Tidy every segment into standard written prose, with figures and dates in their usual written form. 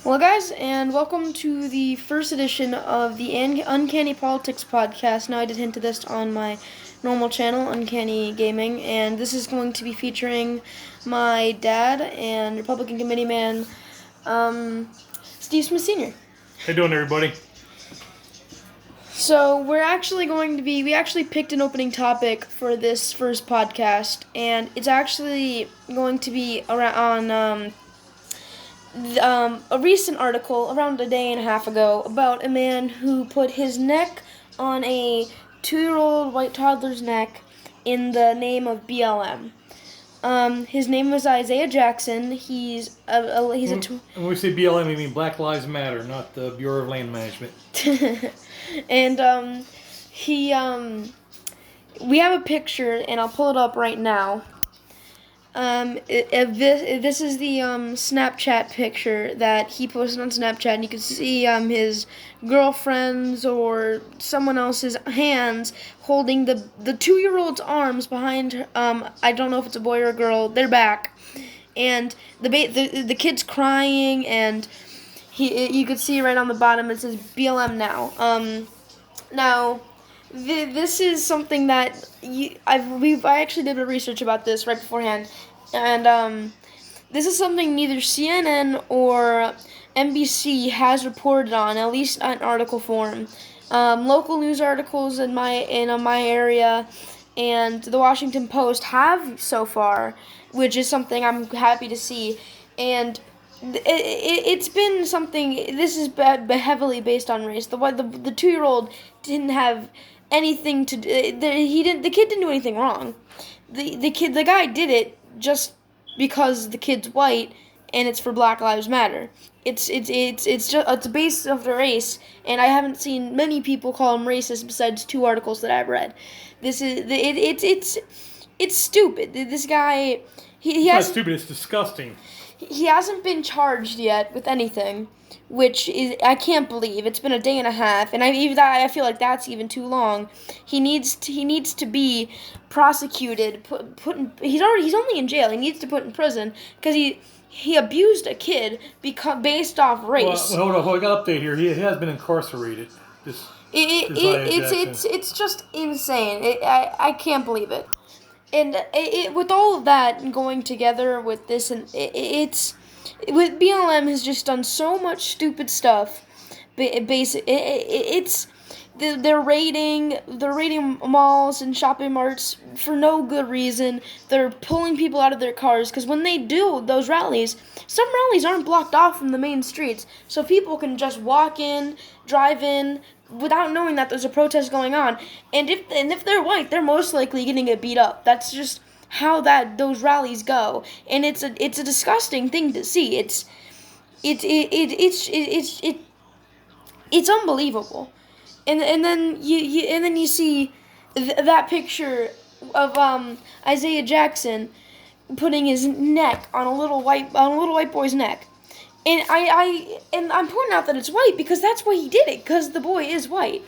Well, guys, and welcome to the first edition of the Uncanny Politics podcast. Now, I did hint at this on my normal channel, Uncanny Gaming, and this is going to be featuring my dad and Republican committee man, Steve Smith Sr. How you doing, everybody? So, we actually picked an opening topic for this first podcast, and it's actually going to be around a recent article around a day and a half ago about a man who put his neck on a 2-year-old white toddler's neck in the name of BLM. His name was Isaiah Jackson. He's When we say BLM, we mean Black Lives Matter, not the Bureau of Land Management. And we have a picture, and I'll pull it up right now. This is the Snapchat picture that he posted on Snapchat, and you can see his girlfriend's or someone else's hands holding the 2-year-old's arms behind. I don't know if it's a boy or a girl. Their back, and the kid's crying, and you could see right on the bottom it says BLM now. This is something that I actually did a bit of research about this right beforehand, and this is something neither CNN or NBC has reported on, at least in article form. Local news articles in my area and the Washington Post have so far, which is something I'm happy to see, and it's been something. This is heavily based on race. The 2-year-old didn't have anything to do. The kid didn't do anything wrong. The guy did it just because the kid's white and it's for Black Lives Matter. It's based off the race, and I haven't seen many people call him racist besides 2 articles that I've read. It's stupid. This guy he It's has not stupid, it's disgusting. He hasn't been charged yet with anything, which is I can't believe. It's been a day and a half, and I feel like that's even too long. He needs to be prosecuted. He's only in jail. He needs to put in prison because he abused a kid based off race. Well, hold on, I got an update here. He has been incarcerated. It's just insane. I can't believe it. And with all of that going together with this, and with BLM has just done so much stupid stuff. They're raiding malls and shopping marts for no good reason. They're pulling people out of their cars because when they do those rallies, some rallies aren't blocked off from the main streets, so people can just walk in, drive in, without knowing that there's a protest going on. And if they're white, they're most likely going to get beat up. That's just how those rallies go, and it's a disgusting thing to see. It's unbelievable. And then you see that picture of Isaiah Jackson putting his neck on a little white boy's neck. And I'm pointing out that it's white because that's why he did it, because the boy is white.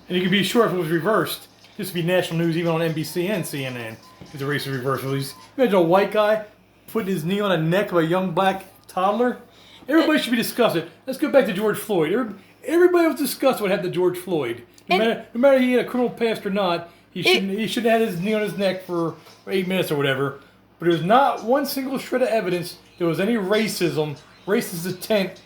And you can be sure if it was reversed, this would be national news even on NBC and CNN. If the race is reversed. Imagine a white guy putting his knee on the neck of a young black toddler. Everybody should be disgusted. Let's go back to George Floyd. Everybody was disgusted what happened to George Floyd. No matter he had a criminal past or not, he shouldn't have had his knee on his neck for 8 minutes or whatever. But there's not one single shred of evidence there was any racist intent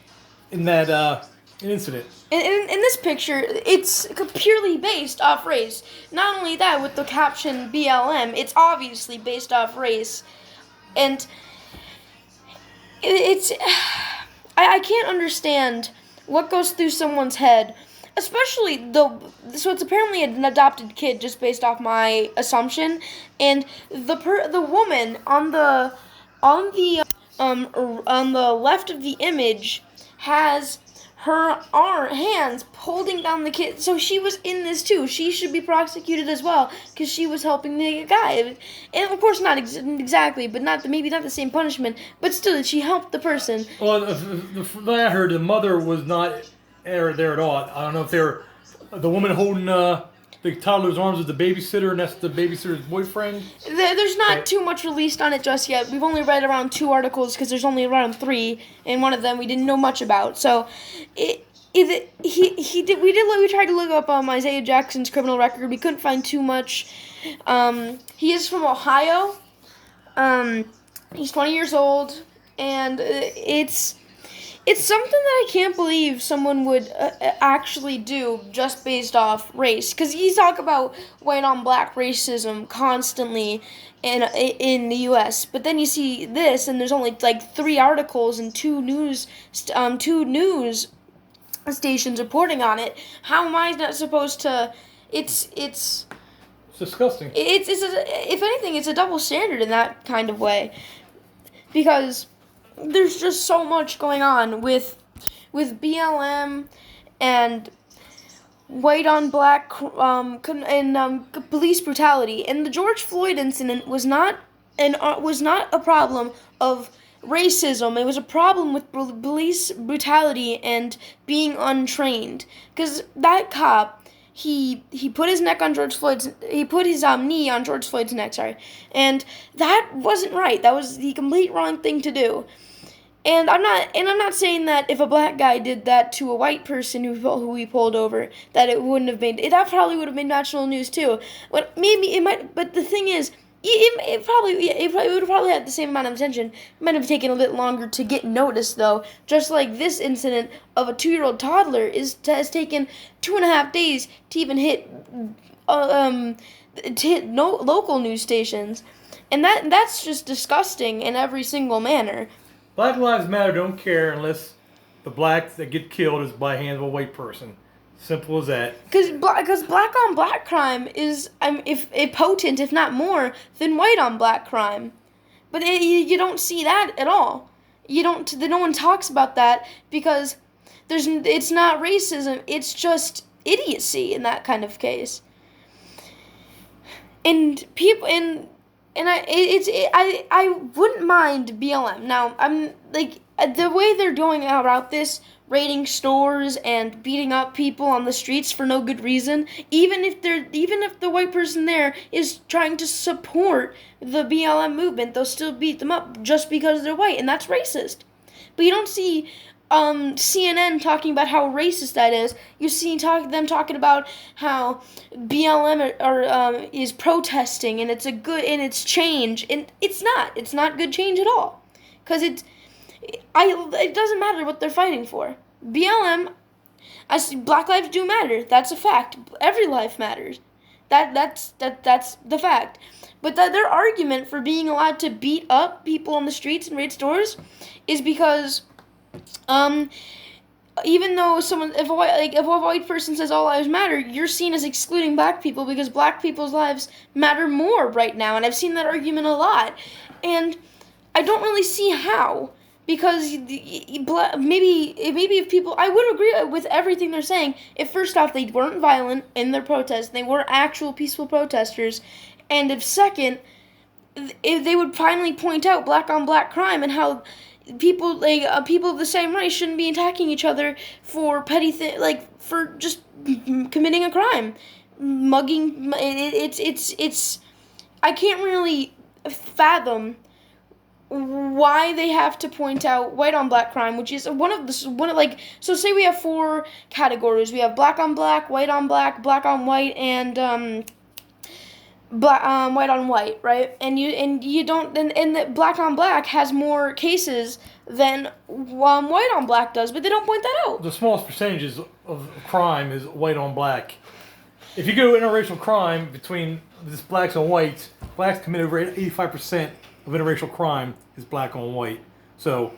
in that incident. In this picture, it's purely based off race. Not only that, with the caption BLM, it's obviously based off race. And I can't understand what goes through someone's head, especially so it's apparently an adopted kid just based off my assumption, and the woman on the left of the image has her hands holding down the kid. So she was in this too. She should be prosecuted as well because she was helping the guy. And of course not exactly, but maybe not the same punishment. But still, she helped the person. Well, the I heard, the mother was not there at all. I don't know if they were the woman holding the toddler's arms with the babysitter, and that's the babysitter's boyfriend. There's not too much released on it just yet. We've only read around 2 articles because there's only around 3, and one of them we didn't know much about. So, we tried to look up Isaiah Jackson's criminal record. We couldn't find too much. He is from Ohio. He's 20 years old, and it's something that I can't believe someone would actually do just based off race. Because you talk about white on black racism constantly in the U.S., but then you see this, and there's only like 3 articles and 2 news stations reporting on it. How am I not supposed to? It's disgusting. If anything, it's a double standard in that kind of way, because there's just so much going on with BLM and white on black police brutality. And the George Floyd incident was not a problem of racism. It was a problem with police brutality and being untrained. Because that cop, he put his knee on George Floyd's neck, and that wasn't right. That was the complete wrong thing to do. And I'm not saying that if a black guy did that to a white person who he pulled over, that it wouldn't have made, that probably would have made national news too. But maybe it might. But the thing is, it would have probably had the same amount of attention. It might have taken a bit longer to get noticed, though. Just like this incident of a 2-year-old toddler has taken 2.5 days to even hit local news stations, and that's just disgusting in every single manner. Black Lives Matter don't care unless the blacks that get killed is by hands of a white person. Simple as that. Because black on black crime is if potent, if not more, than white on black crime. But you don't see that at all. No one talks about that because it's not racism. It's just idiocy in that kind of case. And people I wouldn't mind BLM. Now, I'm like, the way they're going about this, raiding stores and beating up people on the streets for no good reason, even if the white person there is trying to support the BLM movement, they'll still beat them up just because they're white, and that's racist. But you don't see CNN talking about how racist that is. You see them talking about how BLM is protesting and it's change, and it's not. It's not good change at all, because it doesn't matter what they're fighting for. BLM, Black lives do matter. That's a fact. Every life matters. That's the fact. But their argument for being allowed to beat up people on the streets and raid stores is because even though if a white person says all lives matter, you're seen as excluding black people because black people's lives matter more right now, and I've seen that argument a lot, and I don't really see how, because maybe if people, I would agree with everything they're saying if first off they weren't violent in their protests, they were actual peaceful protesters, and if second, if they would finally point out black on black crime and how people of the same race shouldn't be attacking each other for petty for just committing a crime, mugging. It's I can't really fathom why they have to point out white on black crime, which is so say we have 4 categories. We have black on black, white on black, black on white, and white on white, right? And the black on black has more cases than white on black does, but they don't point that out. The smallest percentages of crime is white on black. If you go interracial crime between just blacks and whites, blacks commit over 85% of interracial crime is black on white. So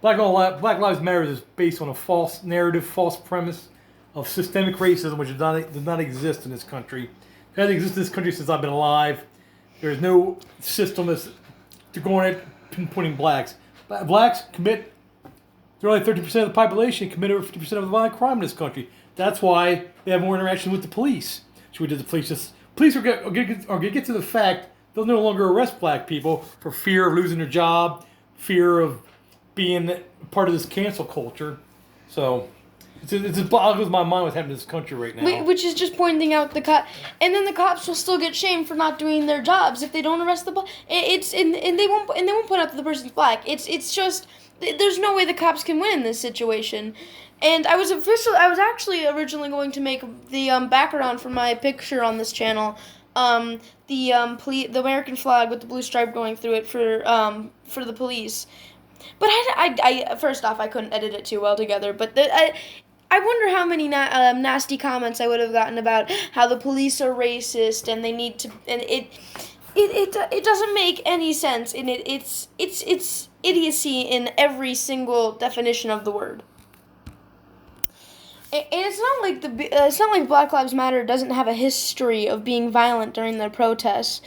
Black Lives Matter is based on a false narrative, false premise of systemic racism, which does not exist in this country. It hasn't existed in this country since I've been alive. There's no system that's to go on it pinpointing blacks. Blacks commit, they're only 30% of the population, commit over 50% of the violent crime in this country. That's why they have more interaction with the police. So we did the police are going to get to the fact they'll no longer arrest black people for fear of losing their job, fear of being part of this cancel culture. So It just boggles my mind what's happening in this country right now. Which is just pointing out the cop, and then the cops will still get shamed for not doing their jobs if they don't arrest the black. And they won't point out that the person's black. It's just there's no way the cops can win in this situation. And I was actually originally going to make the background for my picture on this channel, the American flag with the blue stripe going through it for the police. But I first off, I couldn't edit it too well together. But I wonder how many nasty comments I would have gotten about how the police are racist and they need to, and it doesn't make any sense, and it's idiocy in every single definition of the word. And it's not like Black Lives Matter doesn't have a history of being violent during their protests.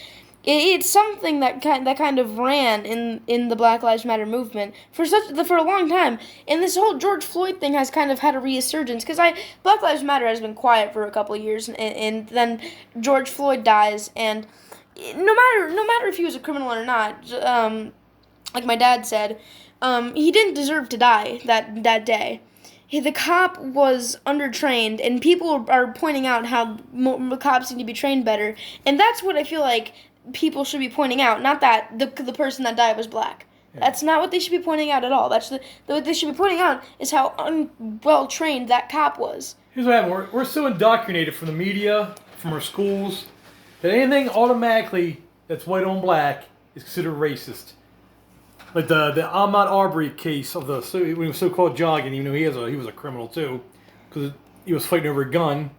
It's something that kind of ran in the Black Lives Matter movement for a long time, and this whole George Floyd thing has kind of had a resurgence because Black Lives Matter has been quiet for a couple of years, and then George Floyd dies, and no matter if he was a criminal or not, like my dad said, he didn't deserve to die that day. The cop was undertrained, and people are pointing out how cops need to be trained better, and that's what I feel like people should be pointing out, not that the person that died was black. Yeah. That's not what they should be pointing out at all. What they should be pointing out is how unwell trained that cop was. Here's what happened. We're so indoctrinated from the media, from our schools, that anything automatically that's white on black is considered racist. Like the Ahmaud Arbery case of when he was so-called jogging, even though he was a criminal too, because he was fighting over a gun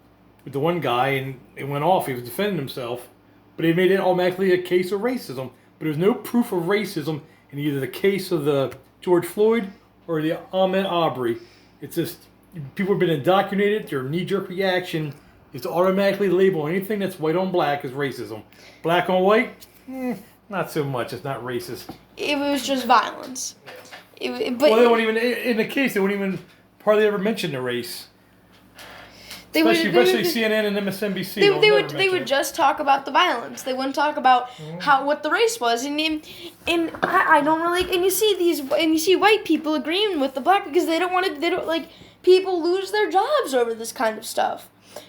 with the one guy and it went off. He was defending himself. But it made it automatically a case of racism. But there's no proof of racism in either the case of the George Floyd or the Ahmaud Arbery. It's just people have been indoctrinated. Their knee-jerk reaction is to automatically label anything that's white on black as racism. Black on white, not so much. It's not racist. It was just violence. They won't even in the case. They wouldn't even hardly ever mention the race. Especially CNN and MSNBC. They would just talk about the violence. They wouldn't talk about what the race was. And I don't really. And you see white people agreeing with the black because they don't like people lose their jobs over this kind of stuff.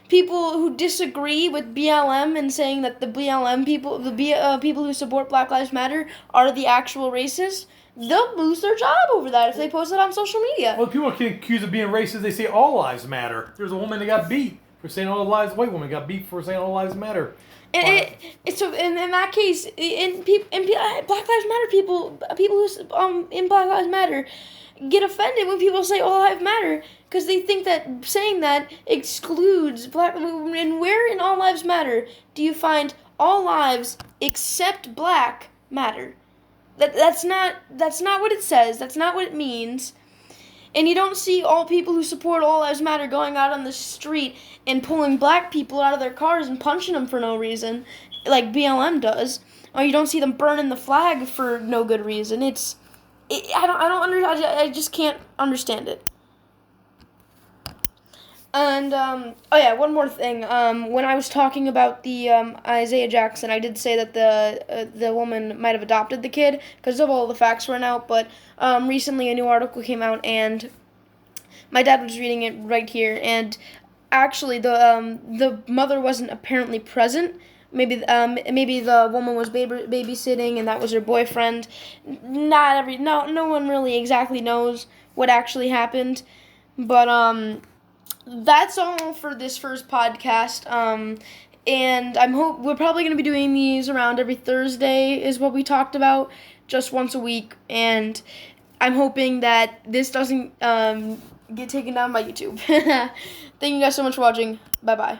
People who disagree with BLM and saying that the BLM people, people who support Black Lives Matter are the actual racists. They'll lose their job over that if they post it on social media. Well, people get accused of being racist. They say all lives matter. There's a woman that got beat for saying all lives. White woman got beat for saying all lives matter. And so in that case, Black Lives Matter people who in Black Lives Matter get offended when people say all lives matter because they think that saying that excludes black. And where in all lives matter do you find all lives except black matter? That's not what it says. That's not what it means. And you don't see all people who support All Lives Matter going out on the street and pulling black people out of their cars and punching them for no reason, like BLM does. Or you don't see them burning the flag for no good reason. I just can't understand it. And, one more thing. When I was talking about the Isaiah Jackson, I did say that the woman might have adopted the kid because of all the facts weren't out, but recently a new article came out, and my dad was reading it right here, and actually the mother wasn't apparently present. Maybe the woman was babysitting, and that was her boyfriend. No one really exactly knows what actually happened, but that's all for this first podcast. And we're probably going to be doing these around every Thursday is what we talked about, just once a week. And I'm hoping that this doesn't get taken down by YouTube. Thank you guys so much for watching. Bye-bye.